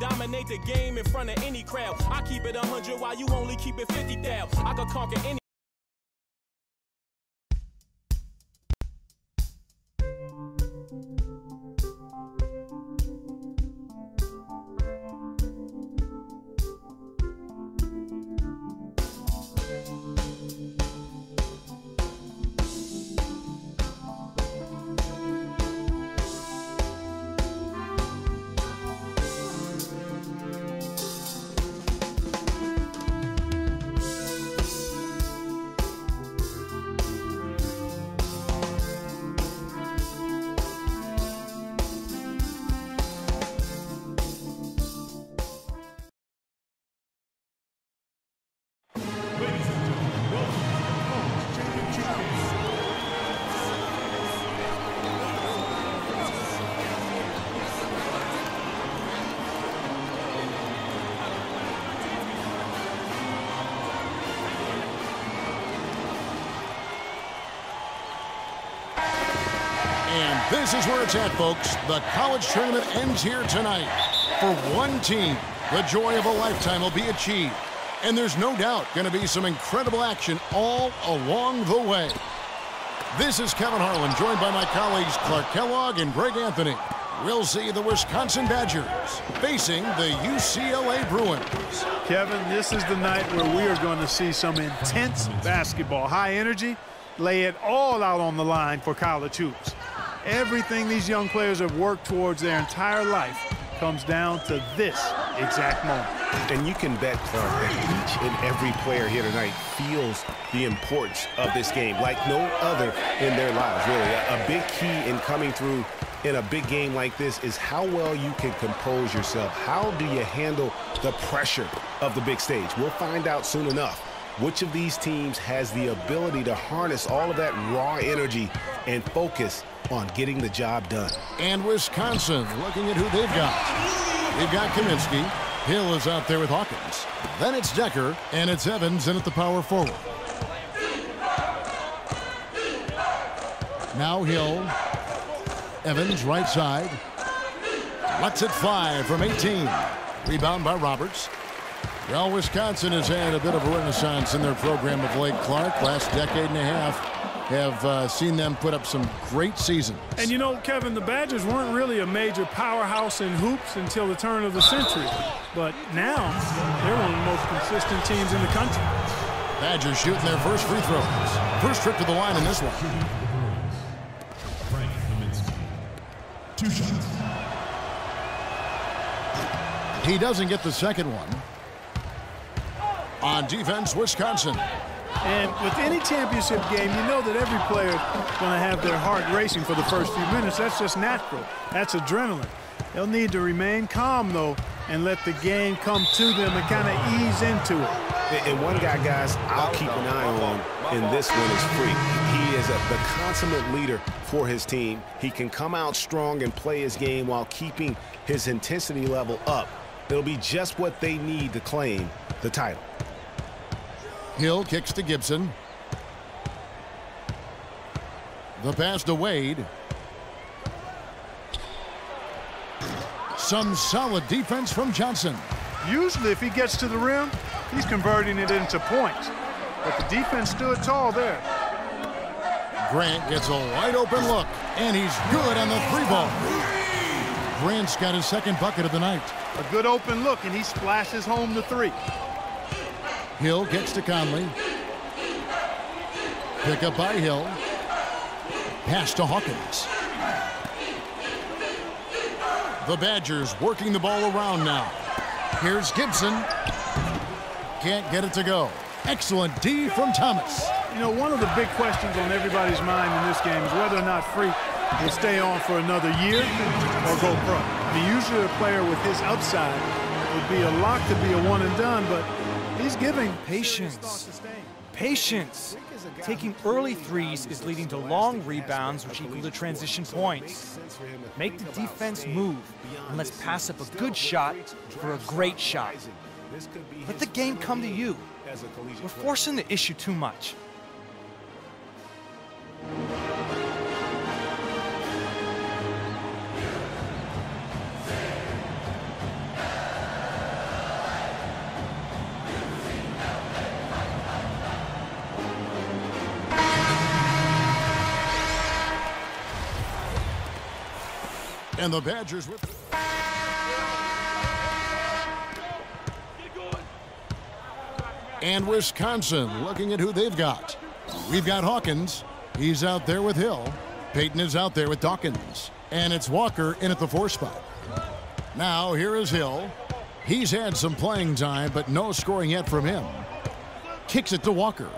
dominate the game in front of any crowd. I keep it 100 while you only keep it 50 down. I could conquer any. This is where it's at, folks. The college tournament ends here tonight. For one team, the joy of a lifetime will be achieved. And there's no doubt going to be some incredible action all along the way. This is Kevin Harlan, joined by my colleagues Clark Kellogg and Greg Anthony. We'll see the Wisconsin Badgers facing the UCLA Bruins. Kevin, this is the night where we are going to see some intense basketball. High energy, lay it all out on the line for college hoops. Everything these young players have worked towards their entire life comes down to this exact moment. And you can bet, Clark, that each and every player here tonight feels the importance of this game like no other in their lives, really. A big key in coming through in a big game like this is how well you can compose yourself. How do you handle the pressure of the big stage? We'll find out soon enough which of these teams has the ability to harness all of that raw energy and focus on getting the job done. And Wisconsin looking at who they've got. They've got Kaminsky. Hill is out there with Hawkins. Then it's Decker, and it's Evans in at the power forward. Now Hill. Evans right side. Lets it fly from 18. Rebound by Roberts. Well, Wisconsin has had a bit of a renaissance in their program of late, Clark. Last decade and a half have seen them put up some great seasons. And you know, Kevin, the Badgers weren't really a major powerhouse in hoops until the turn of the century. But now, they're one of the most consistent teams in the country. Badgers shooting their first free throws. First trip to the line in this one. Frank Kaminsky. 2 shots. He doesn't get the second one. On defense, Wisconsin. And with any championship game, you know that every player is going to have their heart racing for the first few minutes. That's just natural. That's adrenaline. They'll need to remain calm, though, and let the game come to them and kind of ease into it. And one guy, guys, I'll keep an eye on in this one is Freak. He is the consummate leader for his team. He can come out strong and play his game while keeping his intensity level up. It'll be just what they need to claim the title. Hill kicks to Gibson. The pass to Wade. Some solid defense from Johnson. Usually if he gets to the rim, he's converting it into points. But the defense stood tall there. Grant gets a wide open look, and he's good on the 3-ball. Grant's got his second bucket of the night. A good open look, and he splashes home the 3. Hill gets to Conley. Pick up by Hill. Pass to Hawkins. The Badgers working the ball around now. Here's Gibson. Can't get it to go. Excellent D from Thomas. You know, one of the big questions on everybody's mind in this game is whether or not Freak will stay on for another year or go pro. I mean, usually a player with his upside would be a lock to be a one and done, but he's giving patience. Patience. Taking early threes is leading to long rebounds, which equal to transition points. Make the defense move, and let's pass up a good shot for a great shot. Let the game come to you. We're forcing the issue too much. And the Badgers with... And Wisconsin looking at who they've got. We've got Hawkins. He's out there with Hill. Payton is out there with Dawkins. And it's Walker in at the 4 spot. Now here is Hill. He's had some playing time, but no scoring yet from him. Kicks it to Walker.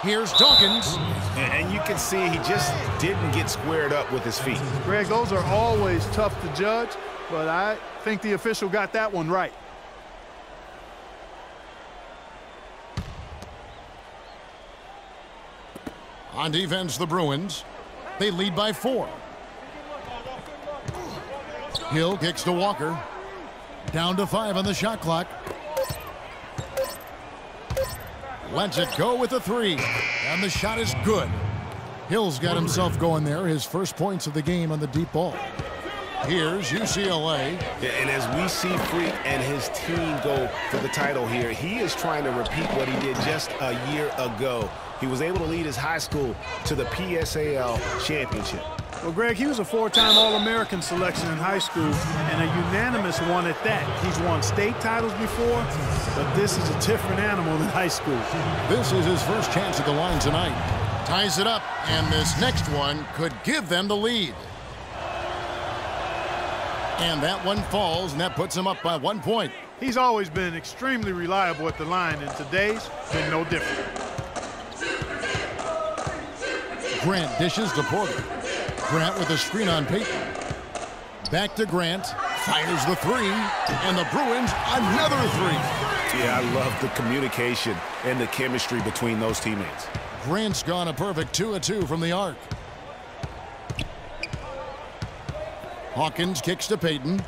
Here's Dawkins. And you can see he just didn't get squared up with his feet. Greg, those are always tough to judge, but I think the official got that one right. On defense, the Bruins. They lead by 4. Hill kicks to Walker. Down to 5 on the shot clock. Lets it go with a 3. And the shot is good. Hill's got himself going there. His first points of the game on the deep ball. Here's UCLA. And as we see Freak and his team go for the title here, he is trying to repeat what he did just a year ago. He was able to lead his high school to the PSAL championship. Well, Greg, he was a 4-time All-American selection in high school and a unanimous one at that. He's won state titles before, but this is a different animal than high school. This is his first chance at the line tonight. Ties it up, and this next one could give them the lead. And that one falls, and that puts him up by 1 point. He's always been extremely reliable at the line, and today's been no different. Grant dishes to Porter. Grant with a screen on Payton. Back to Grant. Fires the 3. And the Bruins another 3. Yeah, I love the communication and the chemistry between those teammates. Grant's gone a perfect 2 of 2 from the arc. Hawkins kicks to Payton.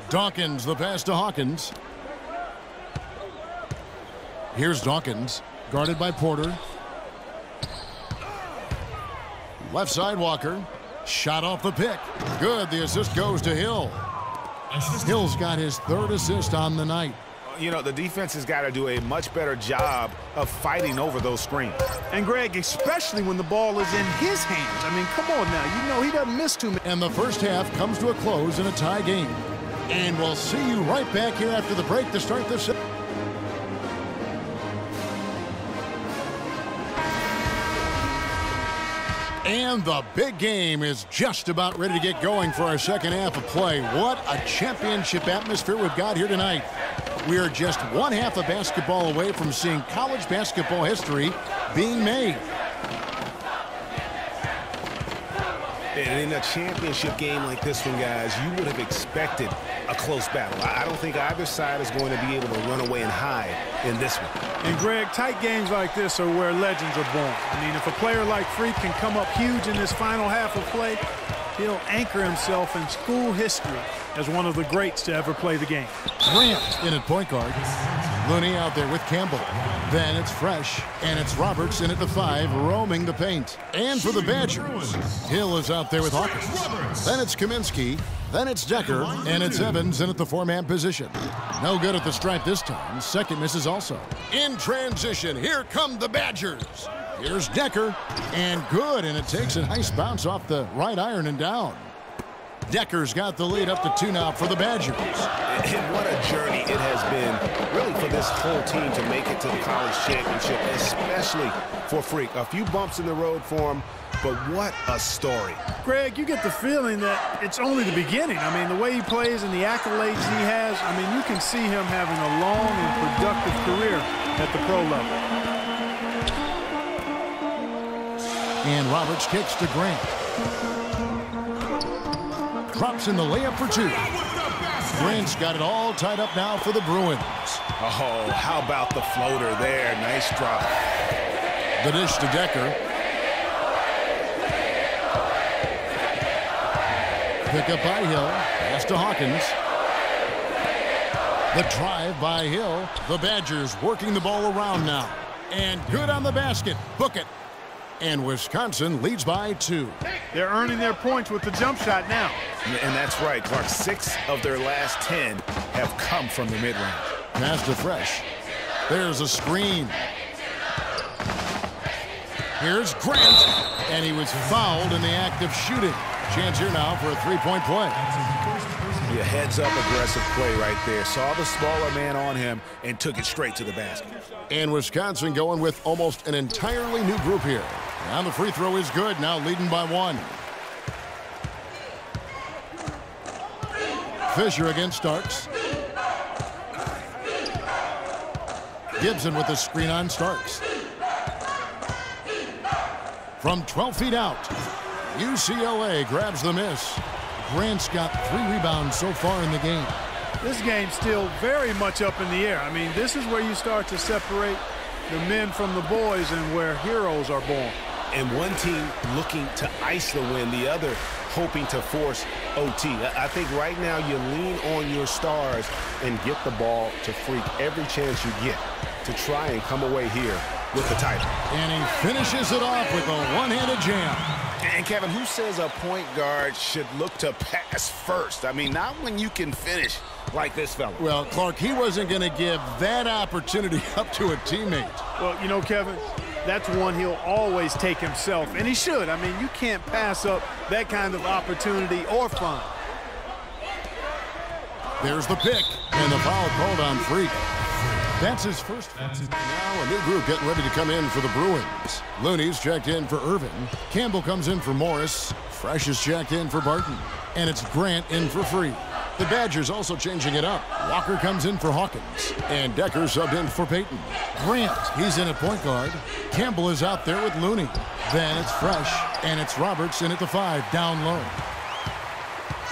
Dawkins, the pass to Hawkins. Here's Dawkins, guarded by Porter. Left side Walker. Shot off the pick. Good. The assist goes to Hill. Hill's got his 3rd assist on the night. You know, the defense has got to do a much better job of fighting over those screens. And, Greg, especially when the ball is in his hands. I mean, come on now. You know he doesn't miss too many. And the first half comes to a close in a tie game. And we'll see you right back here after the break to start this. And the big game is just about ready to get going for our second half of play. What a championship atmosphere we've got here tonight. We are just one half of basketball away from seeing college basketball history being made. And in a championship game like this one, guys, you would have expected a close battle. I don't think either side is going to be able to run away and hide in this one. And, Greg, tight games like this are where legends are born. I mean, if a player like Freak can come up huge in this final half of play, he'll anchor himself in school history as one of the greats to ever play the game. Grant in at point guard. Looney out there with Campbell. Then it's Fresh, and it's Roberts in at the 5, roaming the paint. And for the Badgers, Hill is out there with Hawkins. Then it's Kaminsky. Then it's Decker, and it's Evans in at the 4-man position. No good at the stripe this time. Second misses also. In transition, here come the Badgers. Here's Decker, and good, and it takes a nice bounce off the right iron and down. Decker's got the lead up to 2 now for the Badgers. And what a journey it has been, really, for this whole team to make it to the college championship, especially for Freak. A few bumps in the road for him, but what a story. Greg, you get the feeling that it's only the beginning. I mean, the way he plays and the accolades he has, I mean, you can see him having a long and productive career at the pro level. And Roberts kicks to Grant. Drops in the layup for 2. Grant's got it all tied up now for the Bruins. Oh, how about the floater there? Nice drop. The dish to Decker. Pick up by Hill. Pass to Hawkins. The drive by Hill. The Badgers working the ball around now. And good on the basket. Book it. And Wisconsin leads by 2. They're earning their points with the jump shot now. And that's right, Clark. 6 of their last 10 have come from the mid-range. Pass to Fresh. There's a screen. Here's Grant, and he was fouled in the act of shooting. Chance here now for a three-point play. Yeah, heads-up aggressive play right there. Saw the smaller man on him and took it straight to the basket. And Wisconsin going with almost an entirely new group here. Now the free throw is good, now leading by 1. Fisher against Starks. Gibson with the screen on Starks. From 12 feet out, UCLA grabs the miss. Grant's got 3 rebounds so far in the game. This game's still very much up in the air. I mean, this is where you start to separate the men from the boys and where heroes are born. And one team looking to ice the win, the other hoping to force OT. I think right now you lean on your stars and get the ball to Freak every chance you get to try and come away here with the title. And he finishes it off with a one-handed jam. And Kevin, who says a point guard should look to pass first? I mean, not when you can finish like this fella. Well, Clark, he wasn't going to give that opportunity up to a teammate. Well, you know, Kevin, that's one he'll always take himself, and he should. I mean, you can't pass up that kind of opportunity or fun. There's the pick, and the foul called on Freak. That's his first. Now a new group getting ready to come in for the Bruins. Looney's checked in for Irvin. Campbell comes in for Morris. Fresh is checked in for Barton. And it's Grant in for Freak. The Badgers also changing it up. Walker comes in for Hawkins. And Decker subbed in for Payton. Grant, he's in at point guard. Campbell is out there with Looney. Then it's Fresh, and it's Roberts in at the 5, down low.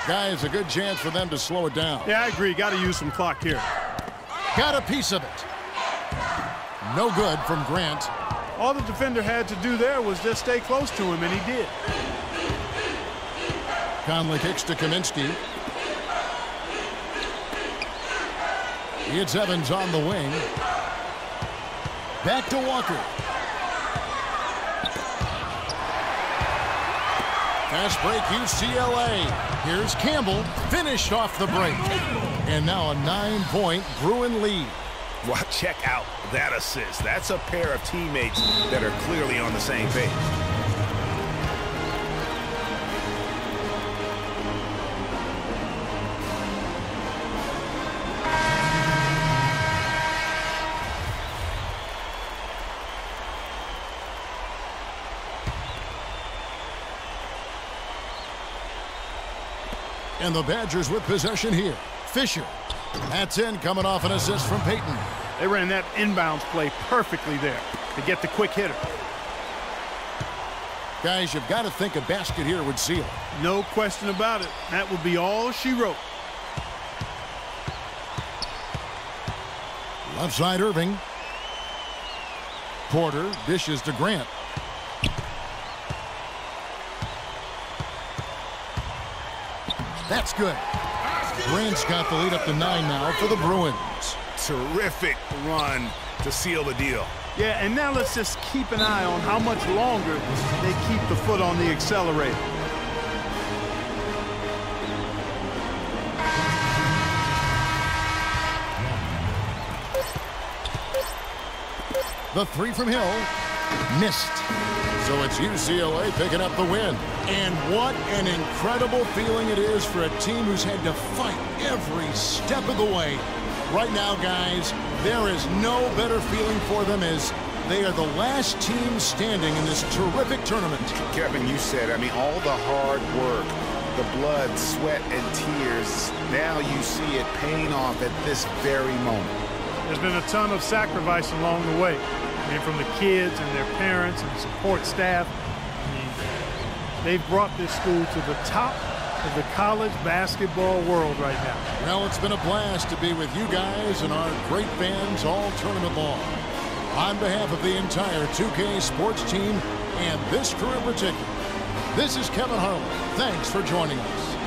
Guys, a good chance for them to slow it down. Yeah, I agree. Got to use some clock here. Got a piece of it. No good from Grant. All the defender had to do there was just stay close to him, and he did. Conley kicks to Kaminsky. It's Evans on the wing. Back to Walker. Fast break UCLA. Here's Campbell. Finished off the break. And now a 9-point Bruin lead. Well, check out that assist. That's a pair of teammates that are clearly on the same page. And the Badgers with possession here. Fisher. That's in, coming off an assist from Payton. They ran that inbounds play perfectly there to get the quick hitter. Guys, you've got to think a basket here would seal. No question about it. That would be all she wrote. Left side Irving. Porter dishes to Grant. That's good. Grant's got the lead up to 9 now for the Bruins. Terrific run to seal the deal. Yeah, and now let's just keep an eye on how much longer they keep the foot on the accelerator. The 3 from Hill. Missed. So it's UCLA picking up the win. And what an incredible feeling it is for a team who's had to fight every step of the way. Right now, guys, there is no better feeling for them as they are the last team standing in this terrific tournament. Kevin, you said, I mean, all the hard work, the blood, sweat, and tears, now you see it paying off at this very moment. There's been a ton of sacrifice along the way. I mean, from the kids and their parents and support staff. I mean, they've brought this school to the top of the college basketball world right now. Well, it's been a blast to be with you guys and our great fans all tournament long. On behalf of the entire 2K sports team and this crew in particular, this is Kevin Harlan. Thanks for joining us.